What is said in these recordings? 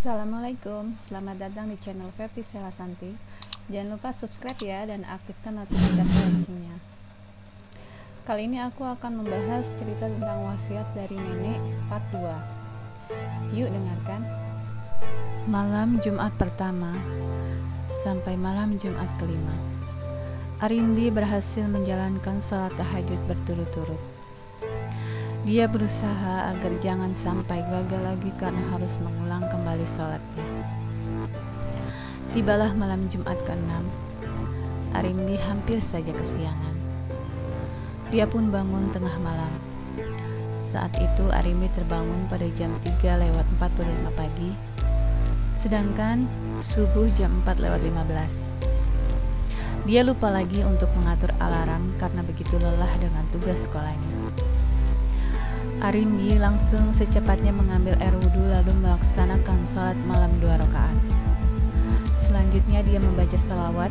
Assalamualaikum, selamat datang di channel Fepti Selasanti. Jangan lupa subscribe ya dan aktifkan notifikasi loncengnya. Kali ini aku akan membahas cerita tentang wasiat dari nenek part 2. Yuk dengarkan. Malam Jumat pertama sampai malam Jumat kelima, Arimbi berhasil menjalankan sholat tahajud berturut-turut. Dia berusaha agar jangan sampai gagal lagi karena harus mengulang kembali sholatnya. Tibalah malam Jumat ke-6. Arimbi hampir saja kesiangan. Dia pun bangun tengah malam. Saat itu Arimbi terbangun pada jam 3:45 pagi, sedangkan subuh jam 4:15. Dia lupa lagi untuk mengatur alarm karena begitu lelah dengan tugas sekolahnya. Arimbi langsung secepatnya mengambil air wudhu lalu melaksanakan sholat malam 2 rakaat. Selanjutnya dia membaca sholawat,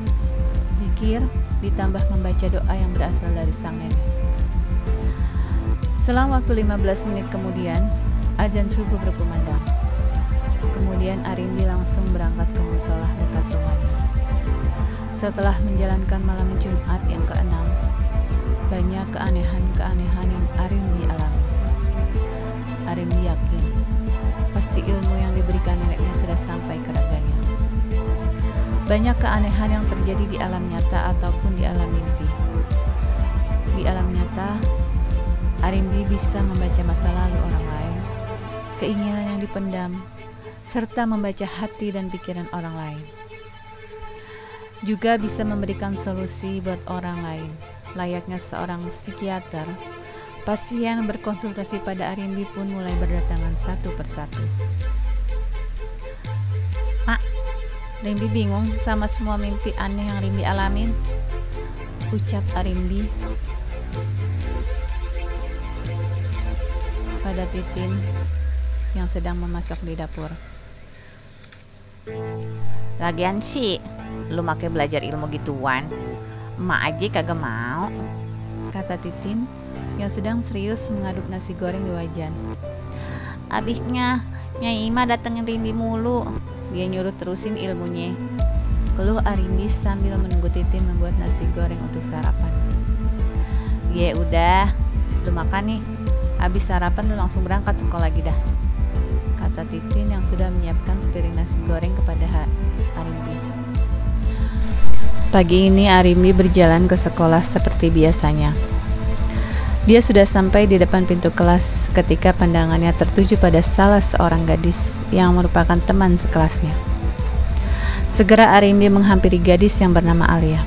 zikir, ditambah membaca doa yang berasal dari sang nenek. Selang waktu 15 menit kemudian, azan subuh berkumandang. Kemudian Arimbi langsung berangkat ke musola dekat rumahnya. Setelah menjalankan malam Jumat yang ke-6, banyak keanehan-keanehan yang Arimbi alami. Arimbi yakin pasti ilmu yang diberikan neneknya sudah sampai ke raganya. Banyak keanehan yang terjadi di alam nyata ataupun di alam mimpi. Di alam nyata, Arimbi bisa membaca masa lalu orang lain, keinginan yang dipendam, serta membaca hati dan pikiran orang lain. Juga bisa memberikan solusi buat orang lain, layaknya seorang psikiater. Pasien berkonsultasi pada Arimbi pun mulai berdatangan satu persatu. "Mak, Arimbi bingung sama semua mimpi aneh yang Arimbi alamin," ucap Arimbi pada Titin yang sedang memasak di dapur. "Lagian sih, lu make belajar ilmu gituan, emak aja kagak mau," kata Titin yang sedang serius mengaduk nasi goreng di wajan. "Abisnya Nyai Ima datengin Rimbi mulu, dia nyuruh terusin ilmunya," keluh Arimbi sambil menunggu Titin membuat nasi goreng untuk sarapan. "Ya udah, lu makan nih, abis sarapan lu langsung berangkat sekolah lagi dah," kata Titin yang sudah menyiapkan sepiring nasi goreng kepada Arimbi. Pagi ini Arimbi berjalan ke sekolah seperti biasanya. Dia sudah sampai di depan pintu kelas ketika pandangannya tertuju pada salah seorang gadis yang merupakan teman sekelasnya. Segera Arimbi menghampiri gadis yang bernama Alia.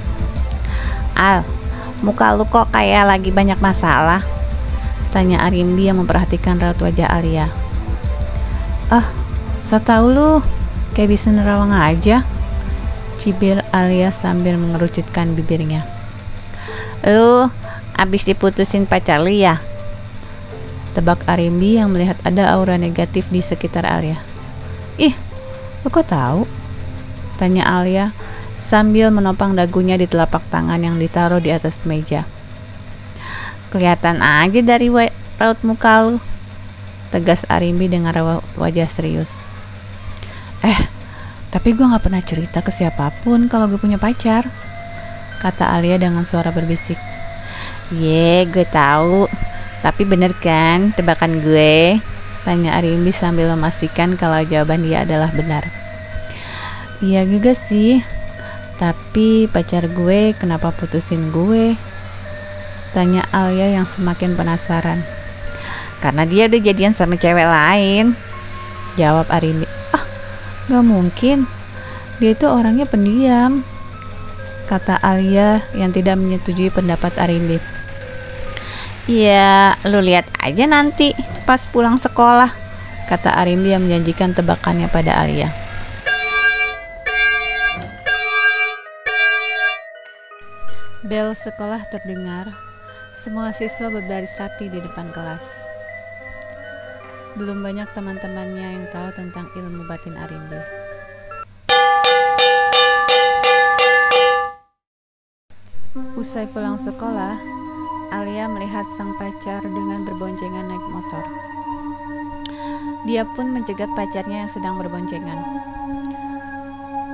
"Al, muka lu kok kayak lagi banyak masalah?" tanya Arimbi yang memperhatikan raut wajah Alia. "Ah, so tau lu, kayak bisa nerawang aja," cibir Alia sambil mengerucutkan bibirnya. "Lu abis diputusin pacar lu ya?" tebak Arimbi yang melihat ada aura negatif di sekitar Alia. "Ih, lu kok tahu?" tanya Alia sambil menopang dagunya di telapak tangan yang ditaruh di atas meja. "Kelihatan aja dari raut muka lu," tegas Arimbi dengan wajah serius. Tapi gue gak pernah cerita ke siapapun kalau gue punya pacar," kata Alia dengan suara berbisik. "Ye, gue tahu. Tapi bener kan tebakan gue?" tanya Arimbi sambil memastikan kalau jawaban dia adalah benar. "Iya juga sih. Tapi pacar gue kenapa putusin gue?" tanya Alia yang semakin penasaran. "Karena dia udah jadian sama cewek lain," jawab Arimbi. "Ah, gak mungkin. Dia itu orangnya pendiam," kata Alia yang tidak menyetujui pendapat Arimbi. "Ya, lu lihat aja nanti pas pulang sekolah," kata Arimbi yang menjanjikan tebakannya pada Alia. Bel sekolah terdengar. Semua siswa berbaris rapi di depan kelas. Belum banyak teman-temannya yang tahu tentang ilmu batin Arimbi. Usai pulang sekolah, Alia melihat sang pacar dengan berboncengan naik motor. Dia pun mencegat pacarnya yang sedang berboncengan.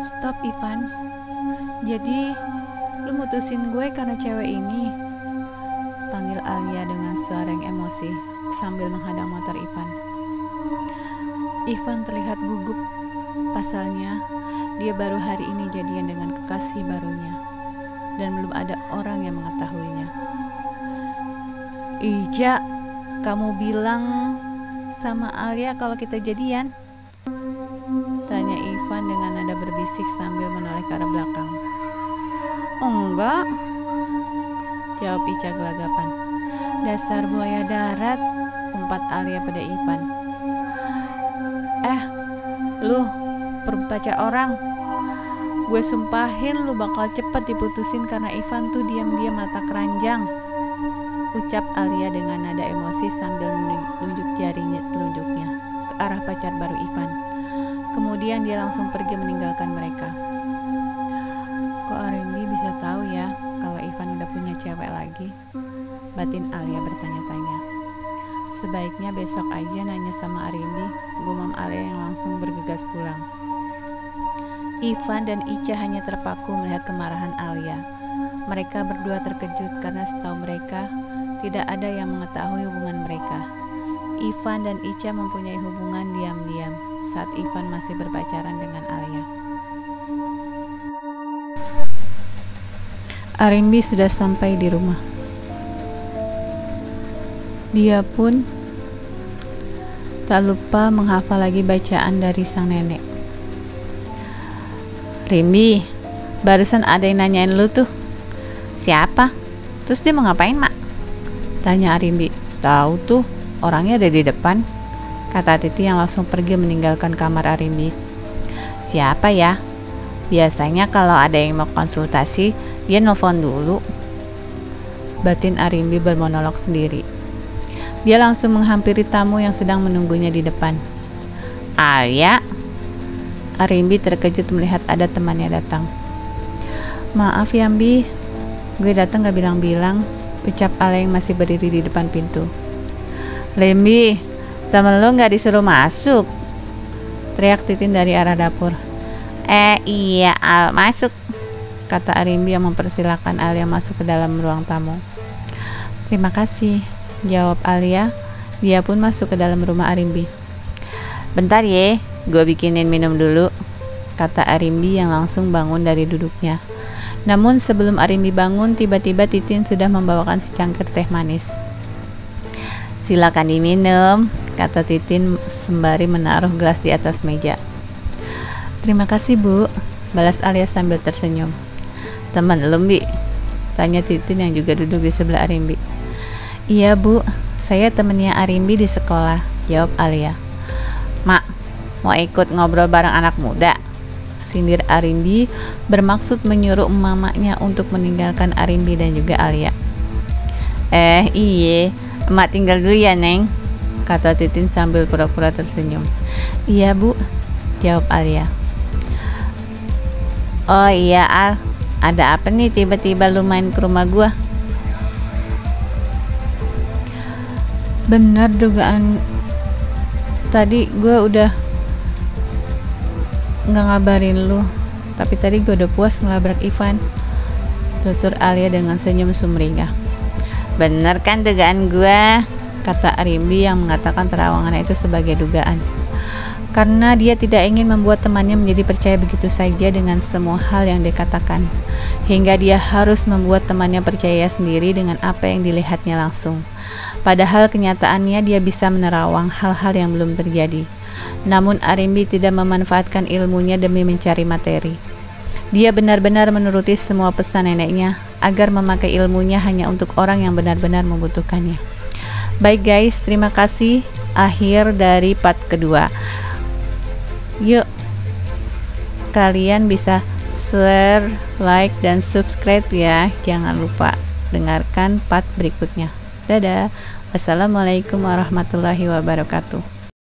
"Stop, Ivan. Jadi, lu mutusin gue karena cewek ini?" panggil Alia dengan suara yang emosi sambil menghadang motor Ivan. Ivan terlihat gugup. Pasalnya, dia baru hari ini jadian dengan kekasih barunya dan belum ada orang yang mengetahuinya. "Ija, kamu bilang sama Alia kalau kita jadian?" tanya Ivan dengan nada berbisik sambil menoleh ke arah belakang. "Enggak," jawab Ica gelagapan. "Dasar buaya darat," umpat Alia pada Ivan. Lu pacar orang. Gue sumpahin lu bakal cepet diputusin karena Ivan tuh diam-diam mata keranjang," ucap Alia dengan nada emosi sambil menunjuk jarinya telunjuknya ke arah pacar baru Ivan. Kemudian dia langsung pergi meninggalkan mereka. "Kok Arimbi bisa tahu ya kalau Ivan udah punya cewek lagi?" batin Alia bertanya-tanya. "Sebaiknya besok aja nanya sama Arimbi," gumam Alia yang langsung bergegas pulang. Ivan dan Ica hanya terpaku melihat kemarahan Alia. Mereka berdua terkejut karena setahu mereka tidak ada yang mengetahui hubungan mereka. Ivan dan Ica mempunyai hubungan diam-diam saat Ivan masih berpacaran dengan Alia. Arimbi sudah sampai di rumah. Dia pun tak lupa menghafal lagi bacaan dari sang nenek. "Rimbi, barusan ada yang nanyain lu tuh." "Siapa? Terus dia mau ngapain, Mak?" tanya Arimbi. "Tahu tuh, orangnya ada di depan," kata Titi yang langsung pergi meninggalkan kamar Arimbi. "Siapa ya? Biasanya kalau ada yang mau konsultasi, dia nelfon dulu," batin Arimbi bermonolog sendiri. Dia langsung menghampiri tamu yang sedang menunggunya di depan. "Alia?" Arimbi terkejut melihat ada temannya datang. "Maaf ya, Mbi, gue datang gak bilang-bilang," ucap Alia yang masih berdiri di depan pintu. "Lembi, temen lo gak disuruh masuk?" teriak Titin dari arah dapur. Iya, Al, masuk," kata Arimbi yang mempersilahkan Alia masuk ke dalam ruang tamu. "Terima kasih," jawab Alia. Dia pun masuk ke dalam rumah Arimbi. "Bentar ye, gue bikinin minum dulu," kata Arimbi yang langsung bangun dari duduknya. Namun sebelum Arimbi bangun, tiba-tiba Titin sudah membawakan secangkir teh manis. "Silakan diminum," kata Titin sembari menaruh gelas di atas meja. "Terima kasih, Bu," balas Alia sambil tersenyum. "Teman lu, Mbi?" tanya Titin yang juga duduk di sebelah Arimbi. "Iya, Bu, saya temennya Arimbi di sekolah," jawab Alia. "Mak, mau ikut ngobrol bareng anak muda?" sindir Arimbi bermaksud menyuruh mamanya untuk meninggalkan Arimbi dan juga Alia. Iye, emak tinggal dulu ya, Neng," kata Titin sambil pura-pura tersenyum. "Iya, Bu," jawab Alia. "Oh iya, Al, ada apa nih tiba-tiba lu main ke rumah gua?" "Benar dugaan tadi, gue udah nggak ngabarin lu, tapi tadi gue udah puas ngelabrak Ivan," tutur Alia dengan senyum sumringah. "Bener kan dugaan gue?" kata Arimbi yang mengatakan terawangannya itu sebagai dugaan, karena dia tidak ingin membuat temannya menjadi percaya begitu saja dengan semua hal yang dikatakan, hingga dia harus membuat temannya percaya sendiri dengan apa yang dilihatnya langsung. Padahal kenyataannya dia bisa menerawang hal-hal yang belum terjadi. Namun Arimbi tidak memanfaatkan ilmunya demi mencari materi. Dia benar-benar menuruti semua pesan neneknya agar memakai ilmunya hanya untuk orang yang benar-benar membutuhkannya. Baik guys, terima kasih. Akhir dari part kedua. Yuk, kalian bisa share, like, dan subscribe ya. Jangan lupa dengarkan part berikutnya. Dadah. Wassalamualaikum warahmatullahi wabarakatuh.